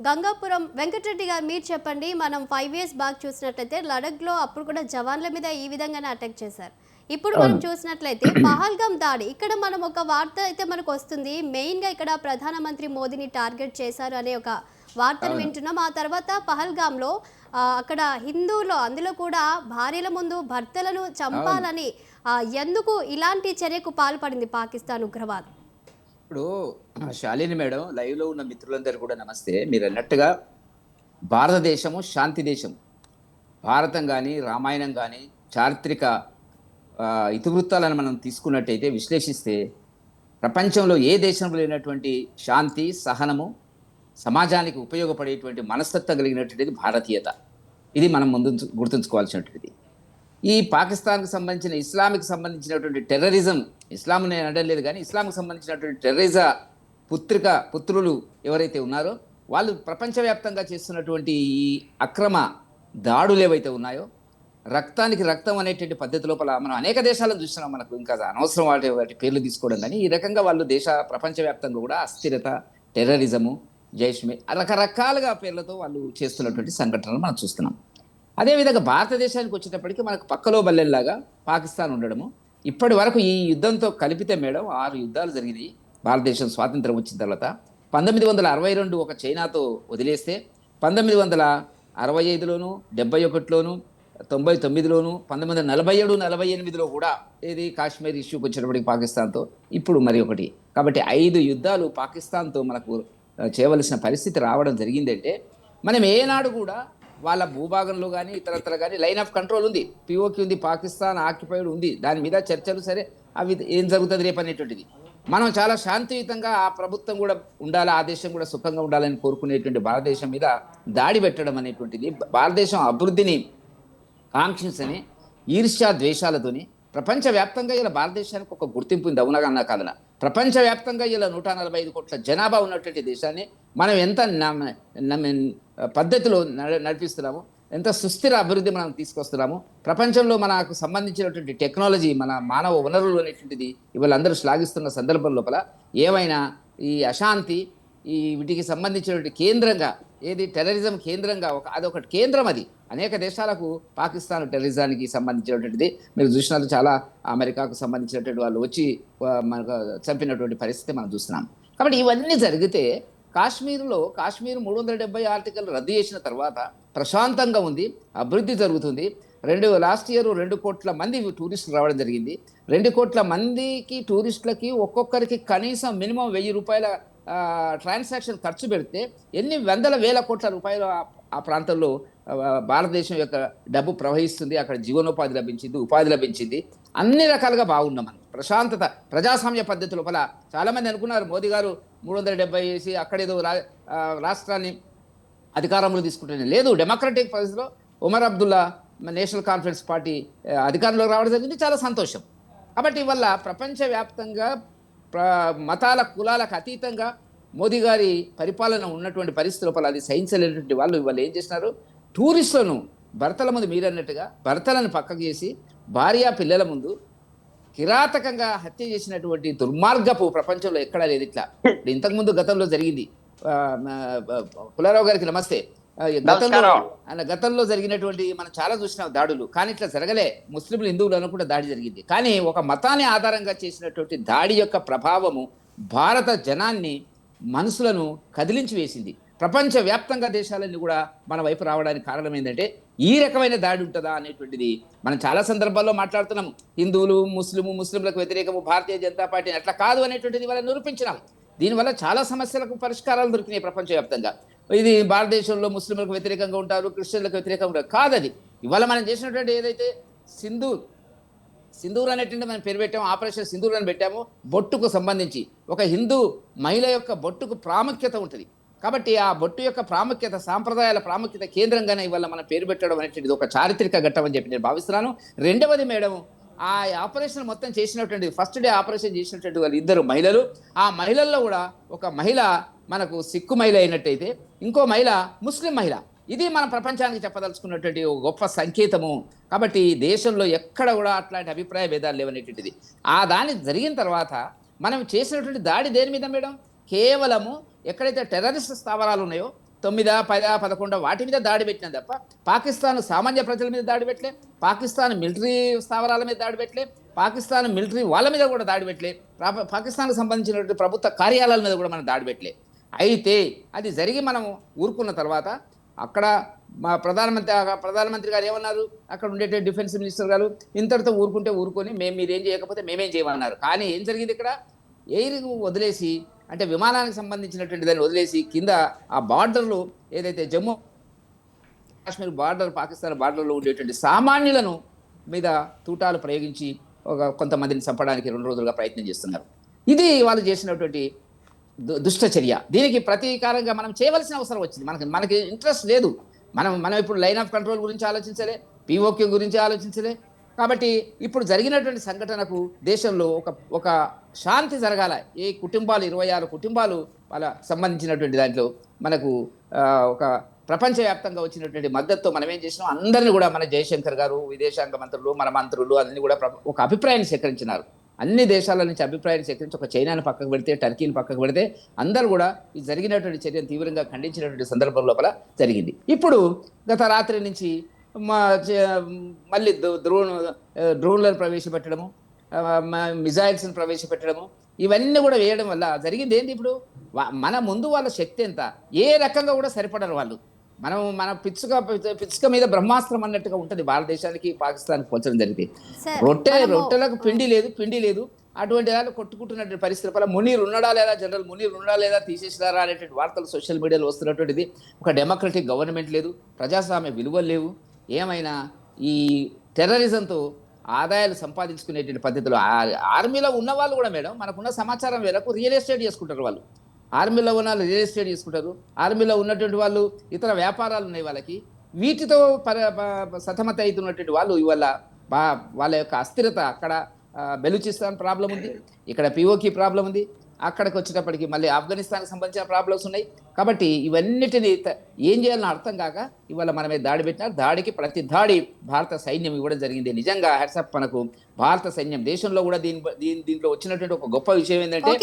గంగాపురం వెంకటరెడ్డి గారు మీరు చెప్పండి. మనం 5 ఇయర్స్ బ్యాక్ చూసినట్లయితే లడఖ్‌లో అప్పుడు కూడా జవాన్ల మీద ఈ విధంగానే అటాక్ చేశారు. ఇప్పుడు మనం అవును. చూసినట్లయితే పహల్గామ్ దాడి. ఇక్కడ మనం ఒక వార్త అయితే మనకొస్తుంది. మెయిన్‌గా ఇక్కడ ప్రధానమంత్రి మోదీని టార్గెట్ చేశారు అనే ఒక వార్తను అవును. వింటున్నాం. ఆ తర్వాత పహల్గామ్‌లో అక్కడ హిందువులు అందులో కూడా భార్యల ముందు భర్తలను అవును. చంపాలని ఎందుకు ఇలాంటి చర్యకు పాల్పడింది పాకిస్తాన్ ఉగ్రవాదం? ఇప్పుడు శాలిని మేడం లైవ్‌లో ఉన్న మిత్రులందరూ కూడా నమస్తే. మీరన్నట్టుగా భారతదేశము శాంతి దేశం. భారతం గాని, రామాయణం గాని, చారిత్రక ఇతివృత్తాలను మనం తీసుకున్నట్టయితే విశ్లేషిస్తే ప్రపంచంలో ఏ దేశంలో లేనటువంటి శాంతి, సహనము, సమాజానికి ఉపయోగపడేటువంటి మనస్తత్వం కలిగినటువంటిది భారతీయత. ఇది మనం ముందు గుర్తుంచుకోవాల్సినటువంటిది. ఈ పాకిస్తాన్‌కి సంబంధించిన ఇస్లాంకి సంబంధించినటువంటి టెర్రరిజం, ఇస్లాం నేను అనడం గానీ, ఇస్లాంకి సంబంధించినటువంటి పుత్రులు ఎవరైతే ఉన్నారో, వాళ్ళు ప్రపంచవ్యాప్తంగా చేస్తున్నటువంటి ఈ అక్రమ దాడులు ఏవైతే ఉన్నాయో, రక్తానికి రక్తం అనేటువంటి పద్ధతి లోపల మనం అనేక దేశాలను చూస్తున్నాం. మనకు ఇంకా అనవసరం వాటి పేర్లు తీసుకోవడం గానీ, ఈ రకంగా వాళ్ళు ప్రపంచవ్యాప్తంగా కూడా అస్థిరత, టెర్రరిజము, రకరకాలుగా పేర్లతో వాళ్ళు చేస్తున్నటువంటి సంఘటనలు మనం చూస్తున్నాం. అదేవిధంగా భారతదేశానికి వచ్చేటప్పటికి మనకు పక్కలో బల్లెల్లాగా పాకిస్తాన్ ఉండడము. ఇప్పటి వరకు ఈ యుద్ధంతో కలిపితే మేడం 6 యుద్ధాలు జరిగినాయి. భారతదేశం స్వాతంత్రం వచ్చిన తర్వాత 1962 ఒక చైనాతో వదిలేస్తే 1965లోను, 71లోను, 99లోను, 1947, 48లో కూడా ఏది కాశ్మీర్ ఇష్యూకి వచ్చేటప్పటికి పాకిస్తాన్తో, ఇప్పుడు మరి ఒకటి. కాబట్టి 5 యుద్ధాలు పాకిస్తాన్తో మనకు చేయవలసిన పరిస్థితి రావడం జరిగిందంటే మనం ఏనాడు కూడా వాళ్ళ భూభాగంలో కానీ ఇతరత్ర కానీ లైన్ ఆఫ్ కంట్రోల్ ఉంది, పిఓకి ఉంది, పాకిస్తాన్ ఆక్యుపైడ్ ఉంది, దాని మీద చర్చలు సరే అవి ఏం జరుగుతుంది రేపు అనేటువంటిది. మనం చాలా శాంతియుతంగా ఆ ప్రభుత్వం కూడా ఉండాలి, ఆ దేశం కూడా సుఖంగా ఉండాలని కోరుకునేటువంటి భారతదేశం మీద దాడి పెట్టడం అనేటువంటిది భారతదేశం అభివృద్ధిని కాంక్షించని ఈర్ష్యా ద్వేషాలతోని ప్రపంచవ్యాప్తంగా ఇలా భారతదేశానికి ఒక గుర్తింపు ఉంది, అవునగా అన్నా కాదన. ప్రపంచవ్యాప్తంగా ఇలా 145 కోట్ల జనాభా ఉన్నటువంటి దేశాన్ని మనం ఎంత పద్ధతిలో నడిపిస్తున్నాము, ఎంత సుస్థిర అభివృద్ధి మనం తీసుకొస్తున్నాము, ప్రపంచంలో మనకు సంబంధించినటువంటి టెక్నాలజీ, మన మానవ వనరులు అనేటువంటిది ఇవాళ అందరూ శ్లాఘిస్తున్న సందర్భం లోపల ఏమైనా ఈ అశాంతి, ఈ వీటికి సంబంధించినటువంటి కేంద్రంగా ఏది టెర్రరిజం కేంద్రంగా అదొకటి కేంద్రం. అది అనేక దేశాలకు పాకిస్తాన్ టెర్రరిజానికి సంబంధించినటువంటిది మీరు చూసినట్టు చాలా అమెరికాకు సంబంధించినటువంటి వాళ్ళు వచ్చి మనకు చంపినటువంటి పరిస్థితి మనం చూస్తున్నాం. కాబట్టి ఇవన్నీ జరిగితే కాశ్మీర్ 370 ఆర్టికల్ రద్దు చేసిన తర్వాత ప్రశాంతంగా ఉంది, అభివృద్ధి జరుగుతుంది. లాస్ట్ ఇయర్ 2 కోట్ల మంది టూరిస్టులు రావడం జరిగింది. 2 కోట్ల మందికి టూరిస్టులకి ఒక్కొక్కరికి కనీసం మినిమం ₹1000 ట్రాన్సాక్షన్ ఖర్చు పెడితే ఎన్ని వందల వేల కోట్ల రూపాయలు ఆ ప్రాంతంలో భారతదేశం యొక్క డబ్బు ప్రవహిస్తుంది. అక్కడ జీవనోపాధి లభించింది, ఉపాధి లభించింది. అన్ని రకాలుగా బాగున్నాం మనం. ప్రశాంతత, ప్రజాస్వామ్య పద్ధతి లోపల చాలామంది అనుకున్నారు మోదీ గారు 370 వేసి అక్కడేదో రాష్ట్రాన్ని అధికారంలో తీసుకుంటున్నాను. లేదు, డెమోక్రటిక్ పరిస్థితిలో Umar Abdullah national conference party అధికారంలోకి రావడం జరిగింది. చాలా సంతోషం. కాబట్టి ఇవల్ల ప్రపంచవ్యాప్తంగా మతాల కులాలకు అతీతంగా మోదీ గారి పరిపాలన ఉన్నటువంటి పరిస్థితి లోపల అది సహించలేనటువంటి వాళ్ళు ఇవాళ ఏం చేసినారు, టూరిస్టులను భర్తల ముందు మీరన్నట్టుగా భర్తలను పక్కకు చేసి భార్య పిల్లల ముందు కిరాతకంగా హత్య చేసినటువంటి దుర్మార్గపు ప్రపంచంలో ఎక్కడా లేదు ఇట్లా. ఇంతకుముందు గతంలో జరిగింది. పుల్లారావు గారికి నమస్తే. గతంలో జరిగినటువంటి మనం చాలా చూసినాం దాడులు, కానీ ఇట్లా జరగలే. ముస్లింలు హిందువులను కూడా దాడి జరిగింది. కానీ ఒక మతాన్ని ఆధారంగా చేసినటువంటి దాడి యొక్క ప్రభావము భారత జనాన్ని, మనసులను కదిలించి వేసింది. ప్రపంచవ్యాప్తంగా దేశాలన్నీ కూడా మన వైపు రావడానికి కారణం ఏంటంటే ఈ రకమైన దాడి ఉంటుందా అనేటువంటిది మనం చాలా సందర్భాల్లో మాట్లాడుతున్నాం. హిందువులు ముస్లింలకు వ్యతిరేకము భారతీయ జనతా పార్టీ అట్లా కాదు అనేటువంటిది వాళ్ళని నిరూపించినాం. దీనివల్ల చాలా సమస్యలకు పరిష్కారాలు దొరికినాయి ప్రపంచవ్యాప్తంగా. ఇది భారతదేశంలో ముస్లింలకు వ్యతిరేకంగా ఉంటారు, క్రిస్టియన్లకు వ్యతిరేకంగా ఉంటారు కాదది. ఇవాళ మనం చేసినటువంటి ఏదైతే సింధూర్ అనేటువంటి మనం పేరు పెట్టాము, ఆపరేషన్ సింధూర్ అని పెట్టాము. బొట్టుకు సంబంధించి ఒక హిందూ మహిళ యొక్క బొట్టుకు ప్రాముఖ్యత ఉంటుంది. కాబట్టి ఆ బొట్టు యొక్క ప్రాముఖ్యత, సాంప్రదాయాల ప్రాముఖ్యత కేంద్రంగానే ఇవాళ మనం పేరు పెట్టడం అనేటువంటిది ఒక చారిత్రక ఘట్టం అని చెప్పి నేను భావిస్తున్నాను. రెండవది మేడం, ఆ ఆపరేషన్ మొత్తం చేసినటువంటి ఫస్ట్ డే ఆపరేషన్ చేసినటువంటి వాళ్ళు 2 మహిళలు. ఆ మహిళల్లో కూడా ఒక మహిళ మనకు సిక్కు మహిళ అయినట్టయితే ఇంకో మహిళ ముస్లిం మహిళ. ఇది మన ప్రపంచానికి చెప్పదలుచుకున్నటువంటి ఒక గొప్ప సంకేతము. కాబట్టి దేశంలో ఎక్కడ కూడా అట్లాంటి అభిప్రాయ భేదాలు లేవనేటువంటిది. ఆ దాని జరిగిన తర్వాత మనం చేసినటువంటి దాడి దేని మీద మేడం, కేవలము ఎక్కడైతే టెర్రరిస్ట్ స్థావరాలు ఉన్నాయో 9, 10, 11 వాటి మీద దాడి పెట్టినా తప్ప పాకిస్తాన్ సామాన్య ప్రజల మీద దాడి పెట్టలే, పాకిస్తాన్ మిలిటరీ స్థావరాల మీద దాడి పెట్టలే, పాకిస్తాన్ మిలిటరీ వాళ్ళ మీద కూడా దాడి పెట్టలే, పాకిస్తాన్కు సంబంధించినటువంటి ప్రభుత్వ కార్యాలయాల మీద కూడా మనం దాడి పెట్టలే. అయితే అది జరిగి మనం ఊరుకున్న తర్వాత అక్కడ మా ప్రధానమంత్రి గారు ఏమన్నారు, అక్కడ ఉండే డిఫెన్స్ మినిస్టర్ గారు ఇంతటితో ఊరుకొని మీరేం చేయకపోతే మేమేం చేయమన్నారు. కానీ ఏం జరిగింది ఇక్కడ, ఎయిర్ వదిలేసి అంటే విమానానికి సంబంధించినటువంటి దాన్ని వదిలేసి కింద ఆ బార్డర్లు ఏదైతే జమ్మూ కాశ్మీర్ బార్డర్ పాకిస్తాన్ బార్డర్లో ఉండేటువంటి సామాన్యులను మీద తూటాలు ప్రయోగించి కొంతమందిని చంపడానికి 2 రోజులుగా ప్రయత్నం చేస్తున్నారు. ఇది వాళ్ళు చేసినటువంటి దుష్ట చర్య. దీనికి ప్రతీకారంగా మనం చేయవలసిన అవసరం వచ్చింది. మనకి ఇంట్రెస్ట్ లేదు. మనం ఇప్పుడు లైన్ ఆఫ్ కంట్రోల్ గురించి ఆలోచించలే, పిఓకే గురించి ఆలోచించలే. కాబట్టి ఇప్పుడు జరిగినటువంటి సంఘటనకు దేశంలో ఒక శాంతి జరగాల. ఏ కుటుంబాలు 26 కుటుంబాలు వాళ్ళ సంబంధించినటువంటి దాంట్లో మనకు ఒక ప్రపంచవ్యాప్తంగా వచ్చినటువంటి మద్దతుతో మనం ఏం చేసినాం, అందరినీ కూడా మన జయశంకర్ గారు, విదేశాంగ మంత్రులు, మన మంత్రులు అన్ని కూడా ఒక అభిప్రాయాన్ని సేకరించినారు. అన్ని దేశాల నుంచి అభిప్రాయాన్ని సేకరించి ఒక చైనాను పక్కకు పెడితే, టర్కీని పక్కకు పెడితే అందరూ కూడా ఈ జరిగినటువంటి చర్యను తీవ్రంగా ఖండించినటువంటి సందర్భం లోపల జరిగింది. ఇప్పుడు గత రాత్రి నుంచి మళ్ళీ డ్రోన్లను ప్రవేశపెట్టడము, మిజైల్స్ని ప్రవేశపెట్టడము, ఇవన్నీ కూడా వేయడం వల్ల జరిగింది ఏంటి, ఇప్పుడు మన ముందు వాళ్ళ శక్తి ఎంత, ఏ రకంగా కూడా సరిపడరు వాళ్ళు. మన పిచ్చుక మీద బ్రహ్మాస్త్రం అన్నట్టుగా ఉంటుంది భారతదేశానికి పాకిస్తాన్కి పోల్చడం జరిగింది. రొట్టెలకు పిండి లేదు అటువంటి దాన్ని కొట్టుకుంటున్నటువంటి పరిస్థితుల మునీర్ ఉన్నాడా లేదా, జనరల్ మునీర్ ఉన్నాడా లేదా, తీసేసినారా అనేటువంటి వార్తలు సోషల్ మీడియాలో వస్తున్నటువంటిది. ఒక డెమోక్రటిక్ గవర్నమెంట్ లేదు, ప్రజాస్వామ్య విలువలు లేవు. ఏమైనా ఈ టెర్రరిజంతో ఆదాయాలు సంపాదించుకునేటువంటి పద్ధతిలో ఆర్మీలో ఉన్న వాళ్ళు కూడా మేడం మనకున్న సమాచారం మేరకు రియల్ ఎస్టేట్ చేసుకుంటారు. వాళ్ళు ఆర్మీలో ఉన్న వాళ్ళు రియల్ ఎస్టేట్ చేసుకుంటారు. ఆర్మీలో ఉన్నటువంటి వాళ్ళు ఇతర వ్యాపారాలు ఉన్నాయి వాళ్ళకి. వీటితో సతమత అవుతున్నటువంటి వాళ్ళు ఇవాళ వాళ్ళ యొక్క అస్థిరత, అక్కడ బెలూచిస్తాన్ ప్రాబ్లం ఉంది, ఇక్కడ పిఓకి ప్రాబ్లం ఉంది, అక్కడికి వచ్చేటప్పటికి మళ్ళీ ఆఫ్ఘనిస్తాన్కి సంబంధించిన ప్రాబ్లమ్స్ ఉన్నాయి. కాబట్టి ఇవన్నిటిని ఏం చేయాలని అర్థం కాక ఇవాళ మనమే దాడి పెట్టినారు. దాడికి ప్రతి దాడి భారత సైన్యం ఇవ్వడం జరిగింది. నిజంగా హ్యాట్సాప్ మనకు భారత సైన్యం. దేశంలో కూడా దీంట్లో వచ్చినటువంటి ఒక గొప్ప విషయం ఏంటంటే